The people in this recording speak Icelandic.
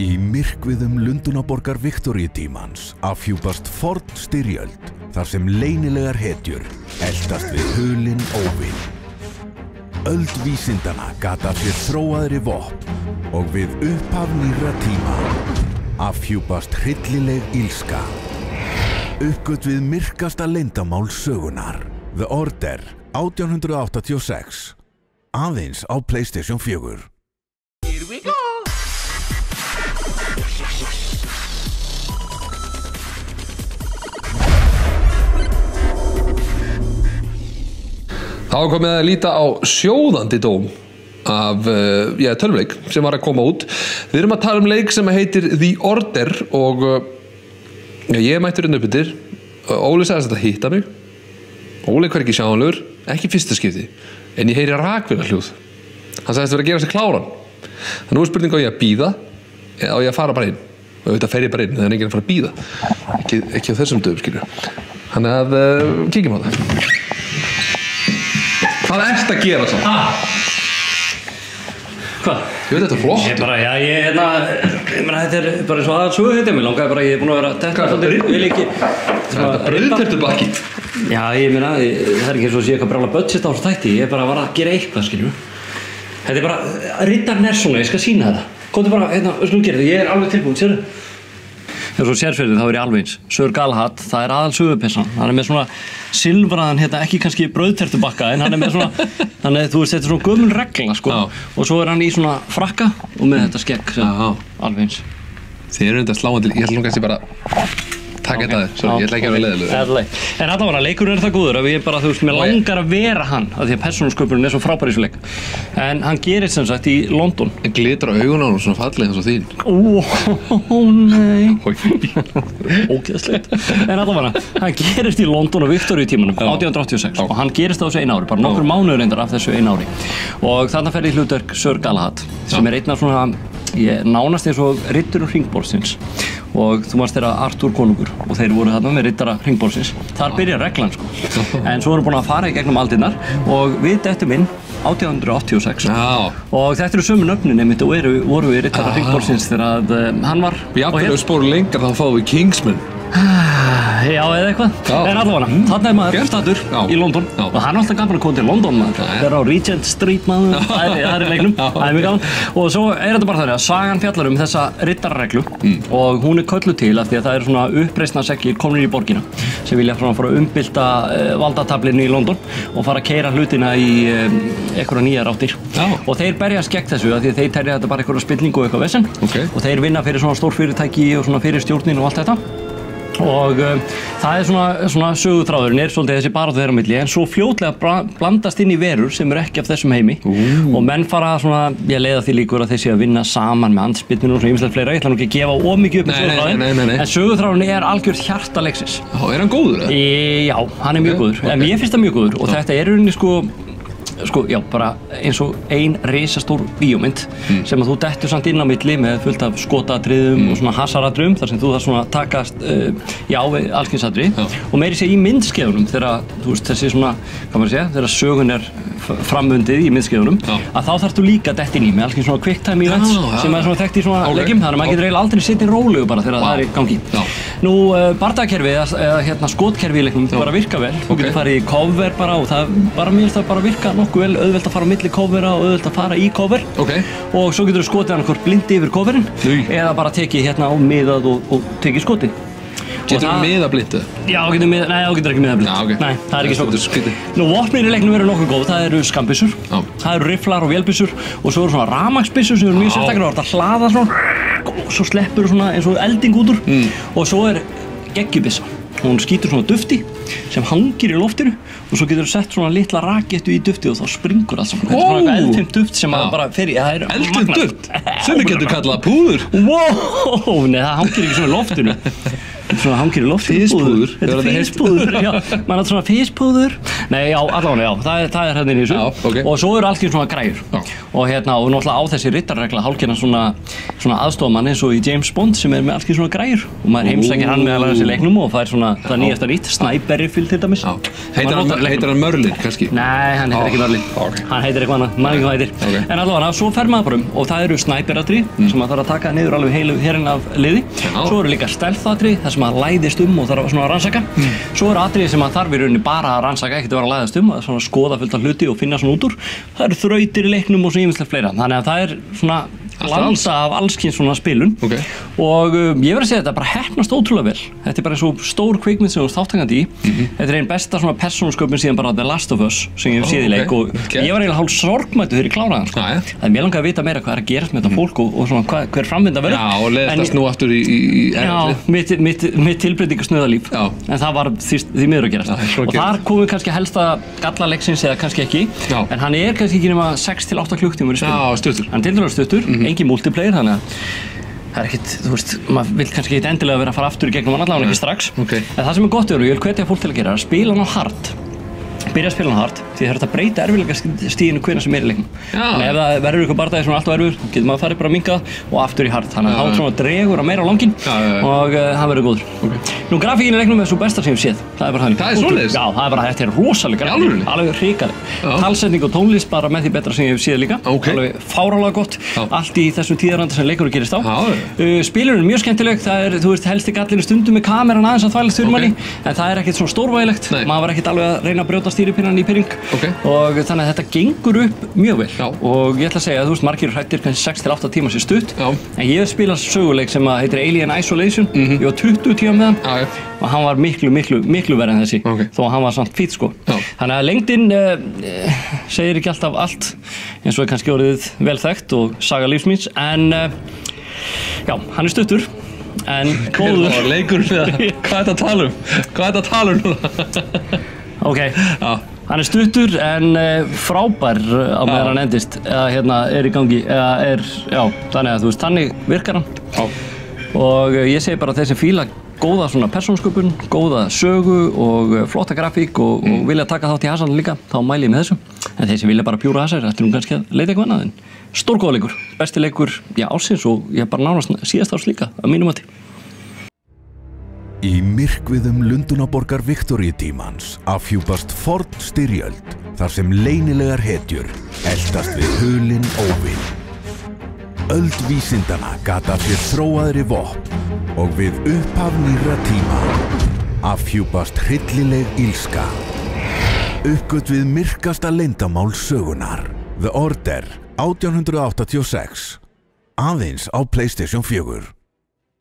Í myrkviðum Lundúnaborgar Viktoríutímans afhjúpast forn styrjöld þar sem leynilegar hetjur eltast við hulinn óvin. Öld vísindana gat af sér þróaðri vopn og við upphaf nýrra tíma afhjúpast hryllileg illska. Uppgöt við myrkasta leyndamál sögunar. The Order 1886. Aðeins á PlayStation 4. Here we go! Það var komið að líta á sjóðandi dóm af tölvuleik sem var að koma út. Við erum að tala um leik sem heitir The Order og ég mættur upp yfir. Óli sagðist að þetta hitta mig. Óli er hvergi sjáanlegur, ekki fyrsta skipti, en ég heyri rakvélarhljóð. Hann sagðist vera að gera sig kláran. Nú er spurning á ég að bíða eða á ég að fara bara inn. Og auðvitað fer ég bara inn, það er enginn að fara að bíða. Ekki á þessum dögum, skilur. Þannig að kíkjum á það. Hvað ert að gera svo? Hvað? Ég veit þetta er flott. Ég bara, ég meina þetta er bara eins og aðal sögu þetta. Mér langaði bara, ég er búin að vera að detta svolítið, vil ekki. Þetta er brauðtertubakki. Já, ég meina, það er ekki eins og að sé eitthvað brjála budget á þessu þætti. Ég bara var að gera eitthvað, skiljum. Þetta er bara, riddarinn er svona, ég skal sýna þetta. Komdu bara, við skulum gera þetta, ég er alveg tilbúin, sérðu? Þegar svo sérfyrir þá er ég alveg eins. Sir Galahad, það er aðal sögupessan. Hann er með svona silfraðan, ekki kannski brauðtertubakka, en hann er með svona, þannig þú veist, þetta er svona gömul regla, sko. Já. Og svo er hann í svona frakka og með þetta skegg, alveg eins. Þið eru þetta sláandi, ég ætla nú kannski bara taka þetta aðeins, ég ætla ekki að vera leiðilegur. En allavega, leikurinn er það góður að ég bara, þú veist, mér langar að vera hann af því að persónusköpunin er svo frábær í þessu leik. En hann gerist sem sagt í London. En glitar á augun á hann svona falleg eins og þín. Ó, nei. Ógeðslegt. En allavega, hann gerist í London á Viktoríutímanum 1886 og hann gerist á þessu einu ári, bara nokkur mánuður reyndar af þessu einu ári. Og þarna fer í hlutverk Sir Galahad sem er einn af svona, nánast eins og riddurum hringborðsins. Og þú varst þeirra Arthur konungur og þeir voru þarna með riddara hringborðsins. Þar byrjar reglan, sko. En svo erum við búin að fara í gegnum aldirnar og við dettum inn 1886. Og þetta eru sömu nöfnin einmitt og voru við riddara hringborðsins þegar hann var. Jafnvel ef við spórum lengar þá fáum við Kingsman. Já, eða eitthvað. En allavega, þarna er maður staddur í London og hann er alltaf gaman að koma til London, maður. Það er á Regent Street, maður. Það er í leiknum. Það er mjög gaman. Og svo er þetta bara þannig að sagan fjallar um þessa riddarreglu og hún er kölluð til af því að það eru svona uppreisnarseglir komnir í borgina sem vilja fara að umbylta valdataflinu í London og fara að keyra hlutina í einhverja nýjar áttir. Og þeir berjast gegn þessu af því að þeir telja þetta bara einhverja spillingu og eitthvað vesen. Og þeir vinna fyrir svona stórfyrirtæki og svona fyrir stjórnin og allt þetta. Og það er svona söguþráðurinn er svolítið þessi baráttu þeirra á milli en svo fljótlega blandast inn í verur sem eru ekki af þessum heimi og menn fara svona, ég leiða því líkur að þeir séu að vinna saman með andspyrninu og svona ýmislegt fleira. Ég ætla nú ekki að gefa of mikið upp með söguþráðinn en söguþráðurinn er algjört hjarta leiksins. Er hann góður? Já, hann er mjög góður en mér finnst það mjög góður og þetta er í rauninni já, bara eins og ein risastór bíómynd sem að þú dettur samt inn á milli með fullt af skotaatriðum og svona hasaradrum þar sem þú þarf svona að takast við allskynsadri og meiri sé í myndskeiðunum þegar þú veist þessi svona, hvað maður segja, þegar sögun er framundið í myndskeiðunum að þá þarftu líka dett inn í með allskyn svona quick time events sem er svona þekkt í svona leikjum þannig að maður getur eiginlega aldrei sitt inn rólegu bara þegar það er í gangi. Nú, bardagakerfið eða skotkerfið í leiknum bara virka vel, þú getur farið í cover bara og það bara mér finnst það bara virka nokkuð vel, auðvelt að fara á milli covera og auðvelt að fara í cover og svo getur þú skotið hann hvort blindi yfir coverin eða bara tekið hérna á miðað og tekið skotin. Getur þú miða blindu? Já, nei, þú getur ekki miða blindu. Nei, það er ekki svo gott. Nú, vopnin í leiknum eru nokkuð góð, það eru skambissur, það eru rifflar og vélbissur og svo eru svona rafmagnsbissur sem eru mjög sérstaklega og þetta hlaða svona og svo sleppur svona eins og elding út úr og svo er geggjubissa. Hún skýtur svona dufti sem hangir í loftinu og svo getur þú sett svona litla rakettu í dufti og þá springur allt saman. Þetta er svona eitthvað eldfimt duft sem bara fer í, það er eldfimt duft? Sem við getum kallað púður? Wow, nei það hangir ekki svona í loftinu. svona hangir í lofti. Fispúður. Þetta fispúður, já. Man átt svona fispúður. Nei, já, allavega, já. Það hérna inn í þessu. Já, ok. Og svo eru alls svona græjur. Já. Og náttúrulega á þessi riddarregla hálfgerðan svona aðstofamann eins og í James Bond sem með alls svona græjur. Og maður heimsækir hann meðal annars í leiknum og fær svona það nýjasta nýtt, Sniper Rifle til dæmis. Heitir hann Merlin, kannski? Nei, hann heitir ekki Merlin. Okay. Hann heitir eitthvað annað, maður ekki hvað heitir. Okay. En allavega, svo fer maður bara og það eru sniper-atrý sem maður þarf að taka niður alveg heilu herinn af liði. Svo eru líka stealth-atrý, þar sem maður læðist og þarf svona að rannsaka. Svo eru atrý sem maður þarf í rauninni bara að rannsaka, ekkert að vera að læðast að svona skoða fullt af hluti og finna svona út úr. Það eru þrautir í leiknum og svo ýmislegt fleira. Þannig að það svona blanda af allskyns svona spilun. Okay. Og ég verð að segja þetta bara heppnast ótrúlega vel. Þetta bara eins og stór kvikmynd sem þú ert þátttakandi í. Þetta ein besta svona persónusköpun síðan bara The Last of Us sem ég hef séð í leik og ég var eiginlega hálf sorgmættur þegar ég kláraði hann sko. Það mér langaði að vita meira hvað að gerast með þetta fólk og svona hver framvinda verður. Já, og leiðast nú aftur í Já, mitt tilbreytingasnöðalíf. En það var því miður að gerast. Og þar komum við kannski helsta galla leiksins eða kannski ekki. En hann kannski ekki nema 6 til 8 klukktímar í spil. Já, stuttur. Hann tiltölulega stuttur, engin multiplayer þannig að það ekkert, þú veist, maður vil kannski ekkert endilega vera að fara aftur í gegnum hann allavega ekki strax. En það sem gott og ég vil hvetja fólk til að gera að spila hann á hard. Byrja að spila hann hard, því það er hægt að breyta erfiðleikastiginu hvenær sem í leiknum. Þannig ef það verður ykkur bardagi svona alltaf erfiður, getur maður farið bara að minnka og aftur í hard. Þannig að þá svona dregur að meira á langinn og hann verður góður. Nú grafíkin í leiknum er svo besta sem ég séð. Það er bara þannig. Það er svoleiðis? Já, það er bara, þetta er rosalega grafík. Alveg hrikaleg. Talsetning og tónlist bara með því betra sem ég hef séð líka. Alveg fárálega gott. Allt í þessum tíðaranda sem leikurinn gerist á. Spilurinn er mjög skemmtileg. Það er, þú veist, helsti gallinu stundum með kameran aðeins að þvælast fyrir manni, en það er ekkert svona stórvægilegt. Maður var ekkert alveg að reyna að brjóta stýripinnan í pirring. Og þannig að þetta gengur upp mjög vel. Og ég ætla að segja að þú veist, margir hrættir kannski 6 til 8 tíma sér stutt. En ég hef spilað söguleik sem heitir Alien Isolation. Ég var 20 tíma með hann og hann var miklu verið en þessi. Þó að hann var samt fít sko. Þannig að lengdin segir ekki alltaf allt eins og er kannski orðið vel þekkt og saga lífs míns. En já, hann er stuttur. En góður. Leikur við það. Hvað er þetta að tala um? Ok, hann er stuttur en frábær á meðan hann endist eða er í gangi eða þannig að þú veist, þannig virkar hann. Og ég segi bara þeir sem fíla góða svona persónusköpun, góða sögu og flotta grafík og vilja taka þátt í hasanum líka, þá mæli ég með þessu. En þeir sem vilja bara pjúra hasar, ættu kannski að leita eitthvað annað en stórgóða leikur, besti leikur ársins og ég bara nánast síðast árs líka að mínum mati. Í myrkviðum Lundúnaborgar Viktoríutímans afhjúpast forn styrjöld þar sem leynilegar hetjur eltast við hulinn óvin. Öld vísindanna gat af sér þróaðri vopn og við upphaf nýrra tíma afhjúpast hryllileg illska. Uppgötvið myrkasta leyndamál sögunar. The Order 1886. Aðeins á PlayStation 4.